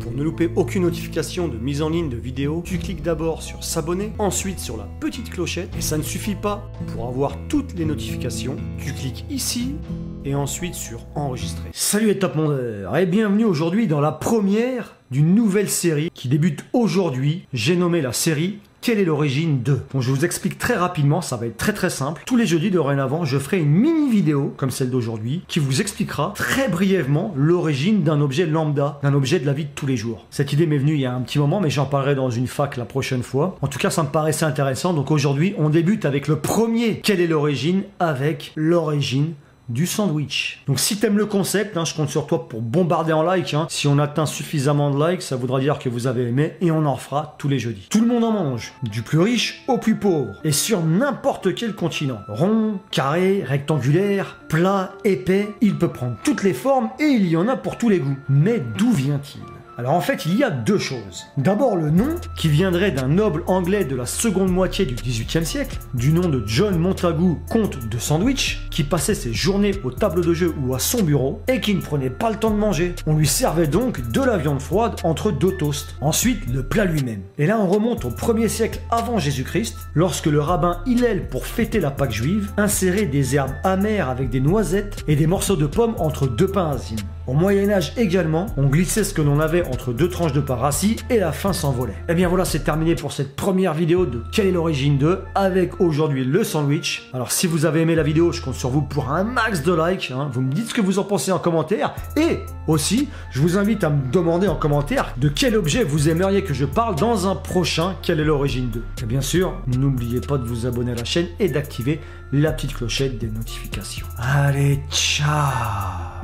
Pour ne louper aucune notification de mise en ligne de vidéos, tu cliques d'abord sur s'abonner, ensuite sur la petite clochette, et ça ne suffit pas. Pour avoir toutes les notifications, tu cliques ici, et ensuite sur enregistrer. Salut les top mondeurs, et bienvenue aujourd'hui dans la première d'une nouvelle série qui débute aujourd'hui. J'ai nommé la série Quelle est l'origine de? Donc je vous explique très rapidement, ça va être très simple. Tous les jeudis dorénavant, je ferai une mini vidéo, comme celle d'aujourd'hui, qui vous expliquera très brièvement l'origine d'un objet lambda, d'un objet de la vie de tous les jours. Cette idée m'est venue il y a un petit moment, mais j'en parlerai dans une fac la prochaine fois. En tout cas, ça me paraissait intéressant, donc aujourd'hui, on débute avec le premier Quelle est l'origine, avec l'origine du sandwich. Donc si t'aimes le concept, je compte sur toi pour bombarder en like. Si on atteint suffisamment de likes, ça voudra dire que vous avez aimé et on en fera tous les jeudis. Tout le monde en mange, du plus riche au plus pauvre, et sur n'importe quel continent. Rond, carré, rectangulaire, plat, épais, il peut prendre toutes les formes et il y en a pour tous les goûts. Mais d'où vient-il ? Alors en fait, il y a deux choses. D'abord le nom, qui viendrait d'un noble anglais de la seconde moitié du XVIIIe siècle, du nom de John Montagu, comte de Sandwich, qui passait ses journées aux tables de jeu ou à son bureau, et qui ne prenait pas le temps de manger. On lui servait donc de la viande froide entre deux toasts. Ensuite, le plat lui-même. Et là, on remonte au 1er siècle avant Jésus-Christ, lorsque le rabbin Hillel, pour fêter la Pâque juive, insérait des herbes amères avec des noisettes et des morceaux de pommes entre deux pains asines. Au Moyen-Âge également, on glissait ce que l'on avait entre deux tranches de pain rassis et la faim s'envolait. Et bien voilà, c'est terminé pour cette première vidéo de Quelle est l'origine de, avec aujourd'hui le sandwich. Alors si vous avez aimé la vidéo, je compte sur vous pour un max de likes. Vous me dites ce que vous en pensez en commentaire. Et aussi, je vous invite à me demander en commentaire de quel objet vous aimeriez que je parle dans un prochain Quelle est l'origine de. Et bien sûr, n'oubliez pas de vous abonner à la chaîne et d'activer la petite clochette des notifications. Allez, ciao!